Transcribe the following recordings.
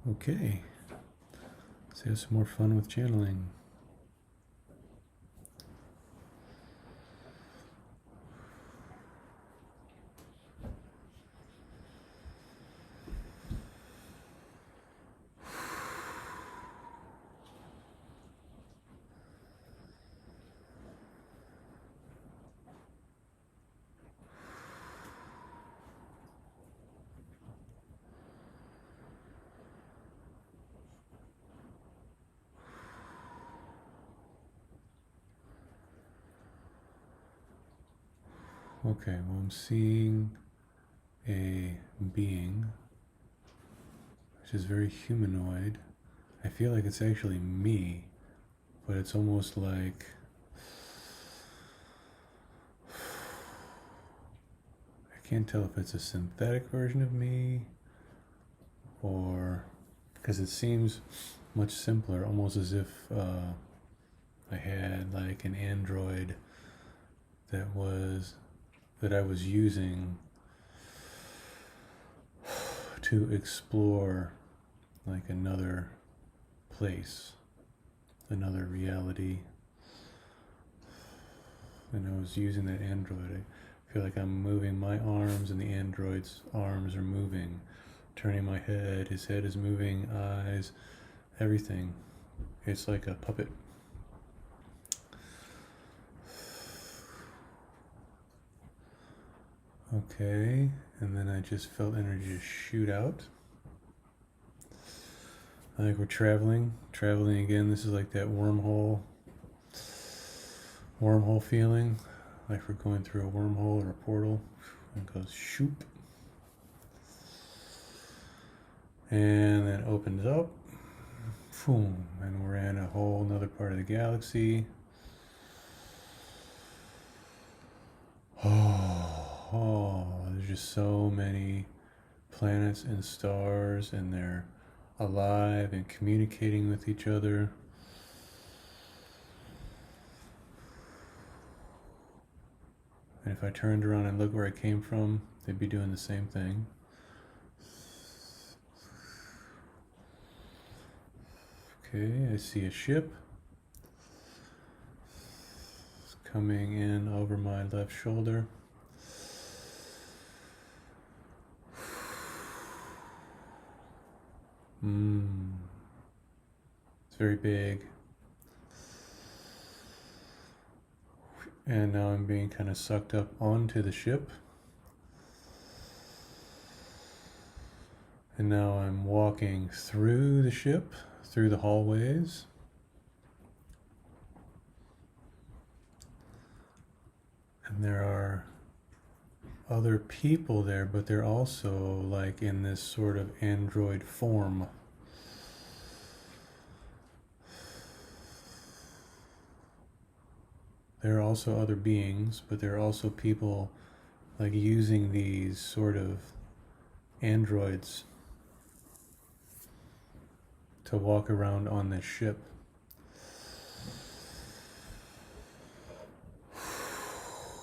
Okay, let's have some more fun with channeling. Okay, well, I'm seeing a being which is very humanoid. I feel like it's actually me, but it's almost like I can't tell if it's a synthetic version of me or because it seems much simpler, almost as if I had like an android that I was using to explore like another place, another reality. And I was using that android. I feel like I'm moving my arms and the android's arms are moving, turning my head, his head is moving, eyes, everything. It's like a puppet. Okay, and then I just felt energy just shoot out. I think we're traveling again. This is like that wormhole feeling, like we're going through a wormhole or a portal. And it goes shoop, and then opens up, boom, and we're in a whole another part of the galaxy. Oh, there's just so many planets and stars, and they're alive and communicating with each other. And if I turned around and looked where I came from, they'd be doing the same thing. Okay, I see a ship. It's coming in over my left shoulder. It's very big. And now I'm being kind of sucked up onto the ship. And now I'm walking through the ship, through the hallways. And there are other people there, but they're also like in this sort of android form. There are also other beings, but there are also people like using these sort of androids to walk around on this ship.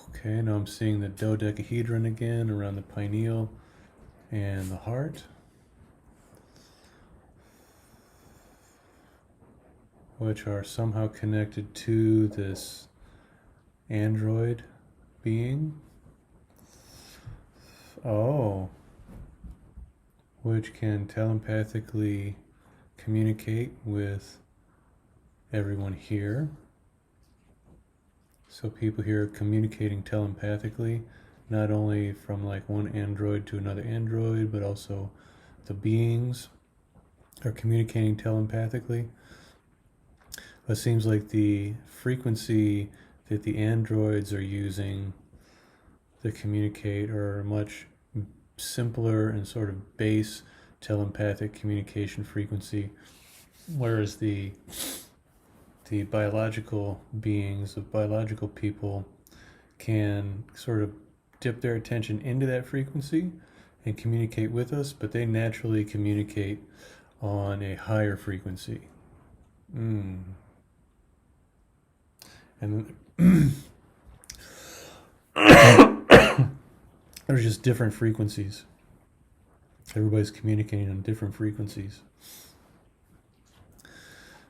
Okay, now I'm seeing the dodecahedron again around the pineal and the heart, which are somehow connected to this android being. Oh, which can telepathically communicate with everyone here. So people here are communicating telepathically, not only from like one android to another android, but also the beings are communicating telepathically. It seems like the frequency that the androids are using to communicate are much simpler and sort of base telepathic communication frequency, whereas the biological beings of biological people can sort of dip their attention into that frequency and communicate with us, but they naturally communicate on a higher frequency. And there's just different frequencies. Everybody's communicating on different frequencies.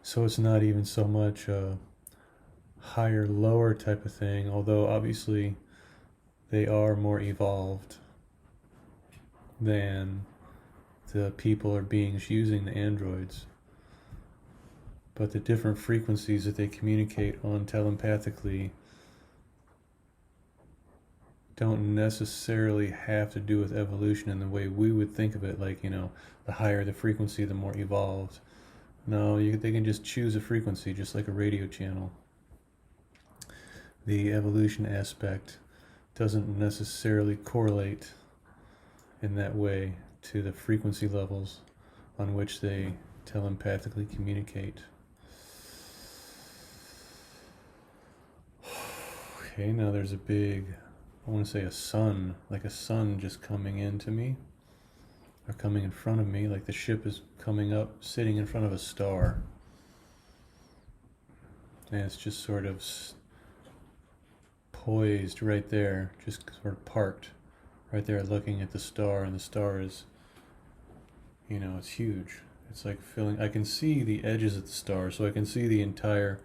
So it's not even so much a higher, lower type of thing, although obviously they are more evolved than the people or beings using the androids. But the different frequencies that they communicate on telepathically don't necessarily have to do with evolution in the way we would think of it, like, the higher the frequency, the more evolved. No, they can just choose a frequency, just like a radio channel. The evolution aspect doesn't necessarily correlate in that way to the frequency levels on which they telepathically communicate. Okay, now there's a big, I want to say a sun, like a sun just coming into me, or coming in front of me, like the ship is coming up, sitting in front of a star. And it's just sort of poised right there, just sort of parked right there looking at the star, and the star is, it's huge. It's like I can see the edges of the star, so I can see the entire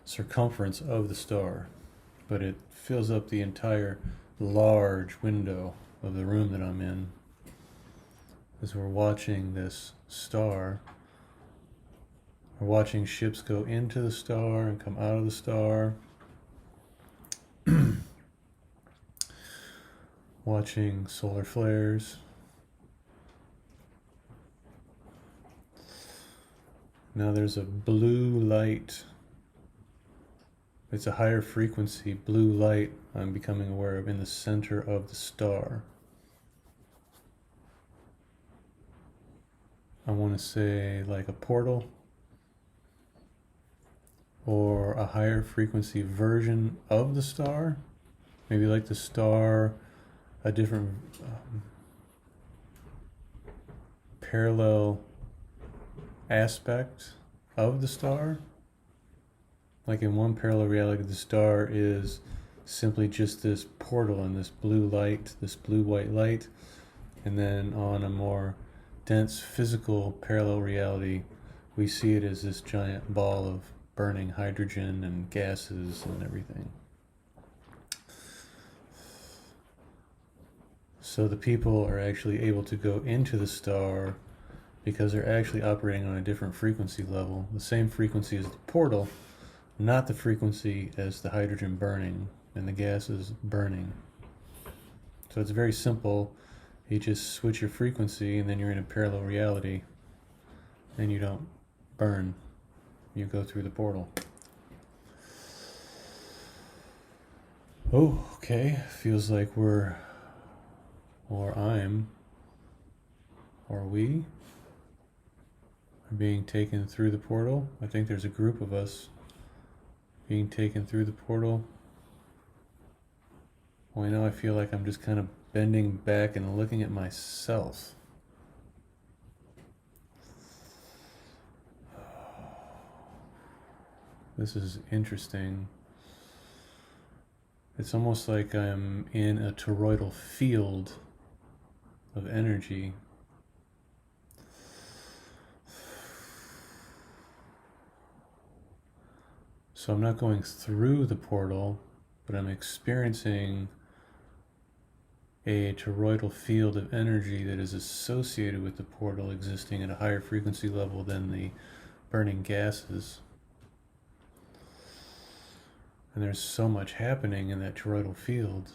circumference of the star, but it fills up the entire large window of the room that I'm in. As we're watching this star, we're watching ships go into the star and come out of the star. Watching solar flares. Now there's a blue light. It's a higher frequency blue light I'm becoming aware of in the center of the star. I want to say like a portal, or a higher frequency version of the star. Maybe like the star, a different parallel aspect of the star. Like in one parallel reality, the star is simply just this portal and this blue light, this blue-white light. And then on a more dense physical parallel reality, we see it as this giant ball of burning hydrogen and gases and everything. So the people are actually able to go into the star because they're actually operating on a different frequency level, the same frequency as the portal, not the frequency as the hydrogen burning and the gases burning. So it's very simple. You just switch your frequency and then you're in a parallel reality and you don't burn. You go through the portal. Oh, okay. Feels like we're, or I'm, or we are being taken through the portal. I think there's a group of us being taken through the portal. Well, now I feel like I'm just kind of bending back and looking at myself. This is interesting. It's almost like I'm in a toroidal field of energy. So I'm not going through the portal, but I'm experiencing a toroidal field of energy that is associated with the portal existing at a higher frequency level than the burning gases. And there's so much happening in that toroidal field.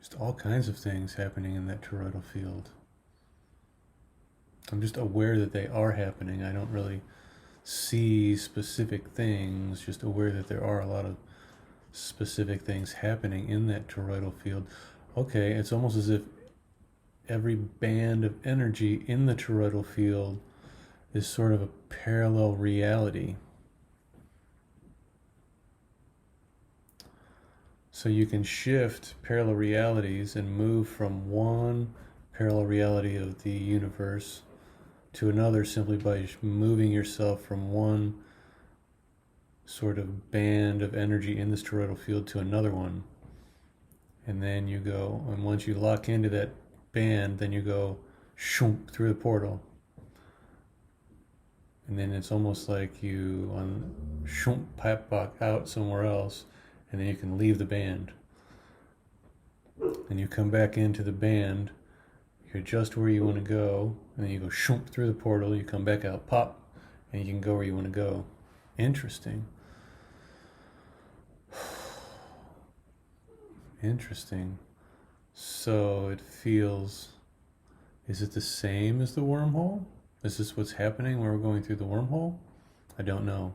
Just all kinds of things happening in that toroidal field. I'm just aware that they are happening. I don't really see specific things, just aware that there are a lot of specific things happening in that toroidal field. Okay, it's almost as if every band of energy in the toroidal field is sort of a parallel reality. So you can shift parallel realities and move from one parallel reality of the universe to another simply by moving yourself from one sort of band of energy in this toroidal field to another one. And then you go, and once you lock into that band, then you go shoom through the portal. And then it's almost like you shoom pipe back out somewhere else, and then you can leave the band. And you come back into the band, you're just where you want to go, and then you go shoom through the portal, you come back out, pop, and you can go where you want to go. Interesting. Interesting. So it feels, is it the same as the wormhole? Is this what's happening when we're going through the wormhole? I don't know.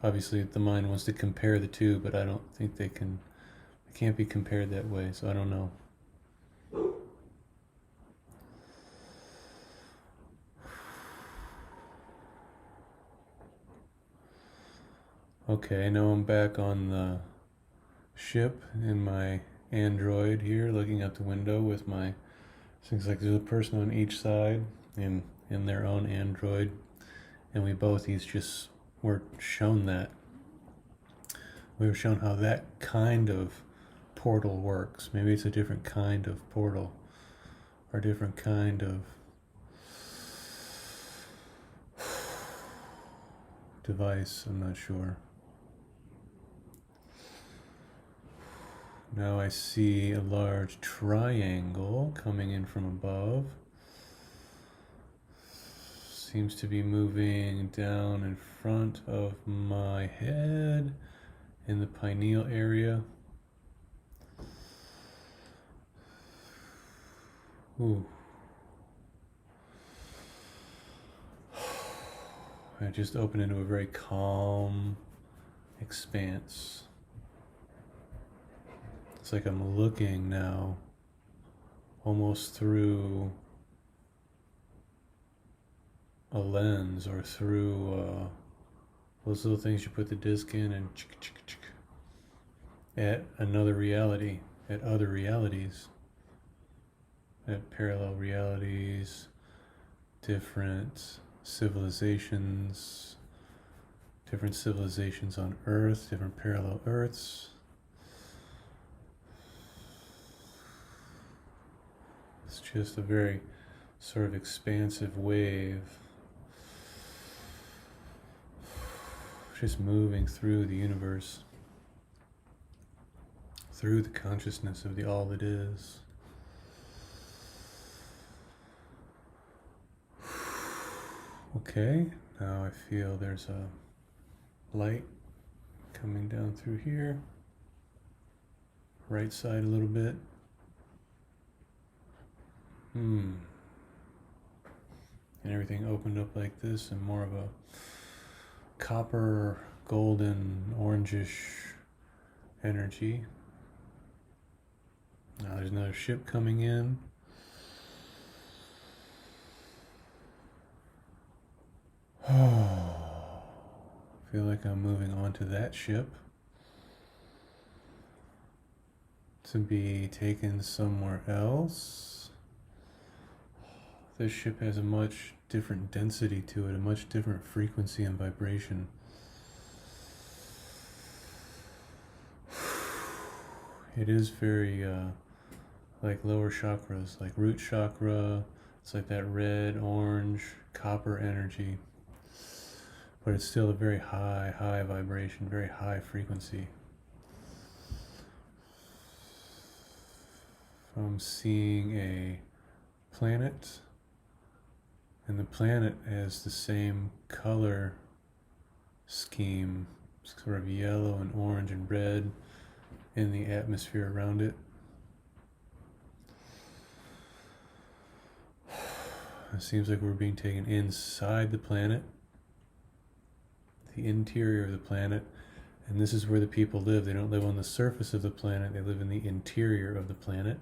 Obviously the mind wants to compare the two, but I don't think they can't be compared that way, so I don't know. Okay, now I'm back on the ship in my Android here, looking out the window with my, things like there's a person on each side in their own Android, and we both just were shown that. We were shown how that kind of portal works. Maybe it's a different kind of portal, or a different kind of device, I'm not sure. Now I see a large triangle coming in from above. Seems to be moving down in front of my head in the pineal area. Ooh. I just opened into a very calm expanse. It's like I'm looking now almost through a lens, or through those little things you put the disc in and at another reality, at other realities, at parallel realities, different civilizations on Earth, different parallel Earths. It's just a very sort of expansive wave, just moving through the universe, through the consciousness of the all that is. Okay, now I feel there's a light coming down through here, right side a little bit. And everything opened up like this, and more of a copper, golden, orangish energy. Now there's another ship coming in. I feel like I'm moving on to that ship to be taken somewhere else. This ship has a much different density to it, a much different frequency and vibration. It is very like lower chakras, like root chakra. It's like that red, orange, copper energy. But it's still a very high vibration, very high frequency. I'm seeing a planet, and the planet has the same color scheme, sort of yellow and orange and red in the atmosphere around it. It seems like we're being taken inside the planet, the interior of the planet, and this is where the people live. They don't live on the surface of the planet, they live in the interior of the planet.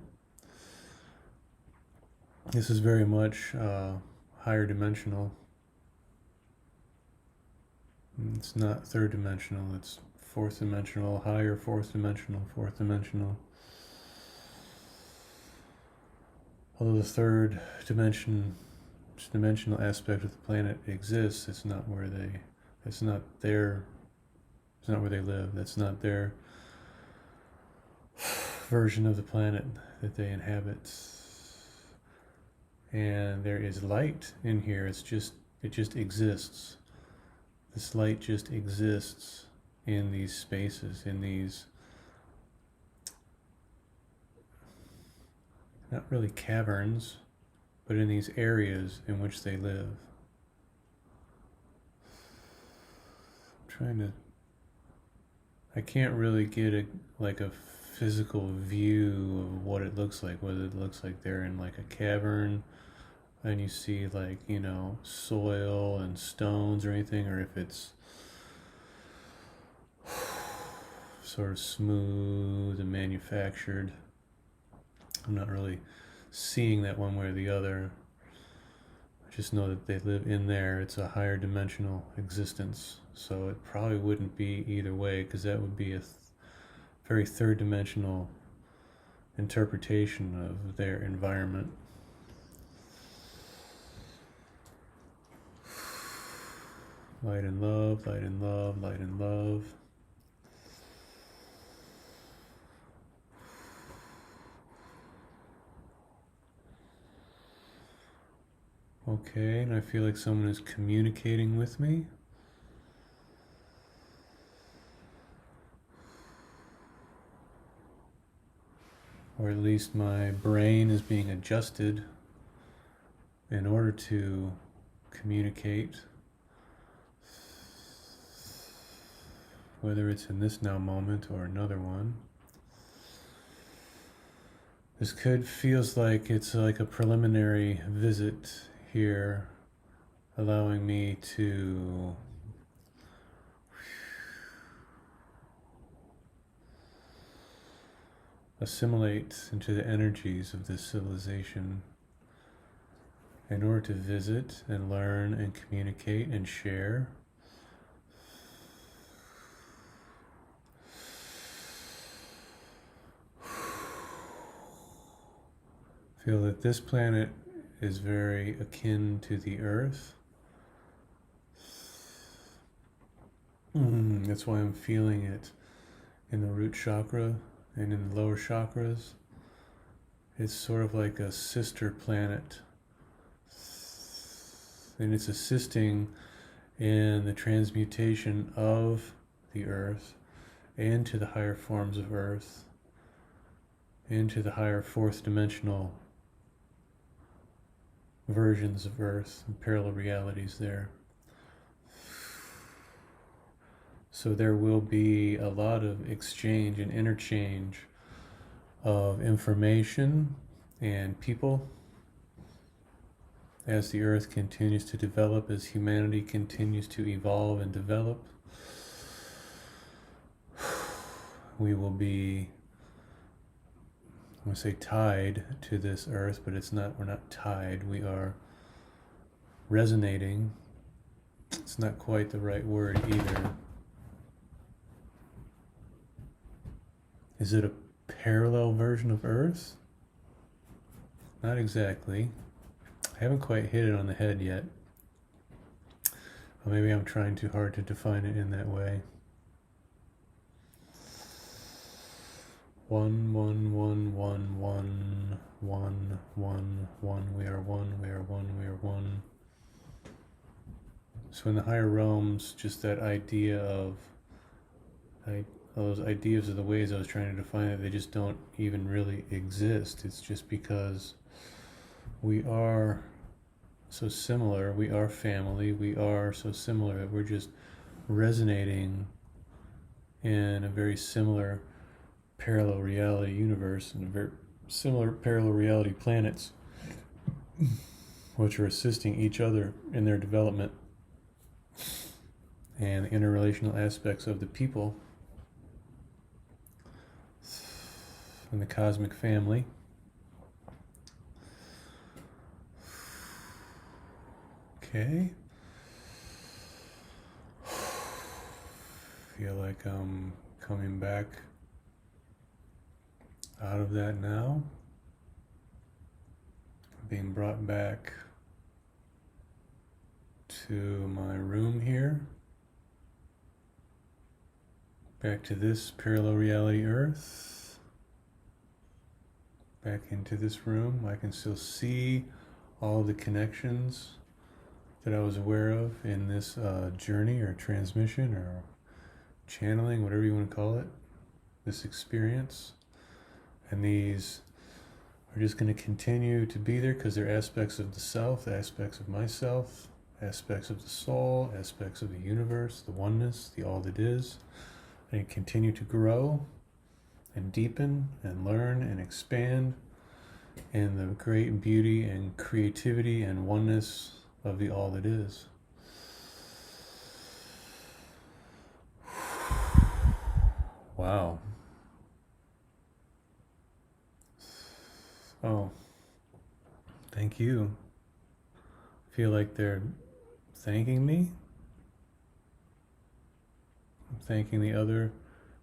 This is very much higher dimensional. It's not third dimensional, it's fourth dimensional, higher fourth dimensional. Although the third dimension dimensional aspect of the planet exists, it's not where they, it's not their, it's not where they live. That's not their version of the planet that they inhabit. And there is light in here. It just exists. This light just exists in these spaces, in these, not really caverns, but in these areas in which they live. I can't really get a physical view of what it looks like, whether it looks like they're in like a cavern and you see like, soil and stones or anything, or if it's sort of smooth and manufactured. I'm not really seeing that one way or the other. I just know that they live in there. It's a higher dimensional existence, so it probably wouldn't be either way, because that would be a very third dimensional interpretation of their environment. Light and love, light and love, light and love. Okay, and I feel like someone is communicating with me. Or at least my brain is being adjusted in order to communicate. Whether it's in this now moment or another one. This feels like it's like a preliminary visit here, allowing me to assimilate into the energies of this civilization in order to visit and learn and communicate and share. Feel that this planet is very akin to the earth. That's why I'm feeling it in the root chakra and in the lower chakras. It's sort of like a sister planet. And it's assisting in the transmutation of the earth into the higher forms of earth, into the higher fourth dimensional versions of earth and parallel realities there. So there will be a lot of exchange and interchange of information and people as the earth continues to develop, as humanity continues to evolve and develop. We will be, I'm going to say tied to this earth, but we're not tied, we are resonating. It's not quite the right word either. Is it a parallel version of Earth? Not exactly. I haven't quite hit it on the head yet. Or maybe I'm trying too hard to define it in that way. One, one, one, one, one, one, one, one. We are one, we are one, we are one. So in the higher realms, just that idea of, those ideas of the ways I was trying to define it, they just don't even really exist. It's just because we are so similar, we are family, we are so similar that we're just resonating in a very similar parallel reality universe and very similar parallel reality planets, which are assisting each other in their development and the interrelational aspects of the people and the cosmic family. Okay. Feel like I'm coming back out of that now. Being brought back to my room here. Back to this parallel reality Earth. Back into this room. I can still see all the connections that I was aware of in this journey or transmission or channeling, whatever you want to call it, this experience. And these are just going to continue to be there because they're aspects of the self, aspects of myself, aspects of the soul, aspects of the universe, the oneness, the all that is. And continue to grow and deepen and learn and expand in the great beauty and creativity and oneness of the all that is. Wow. Oh, thank you. I feel like they're thanking me. I'm thanking the other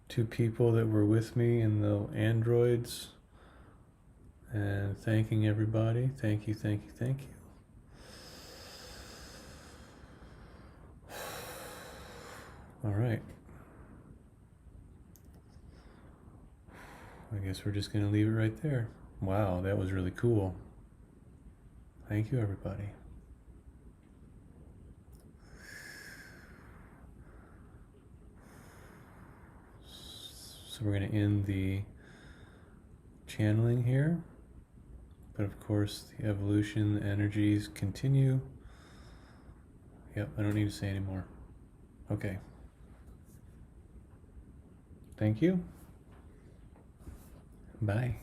2 people that were with me in the androids. And thanking everybody. Thank you, thank you, thank you. All right. I guess we're just going to leave it right there. Wow, that was really cool. Thank you, everybody. So we're going to end the channeling here. But of course, the evolution, the energies continue. Yep, I don't need to say anymore. Okay. Thank you. Bye.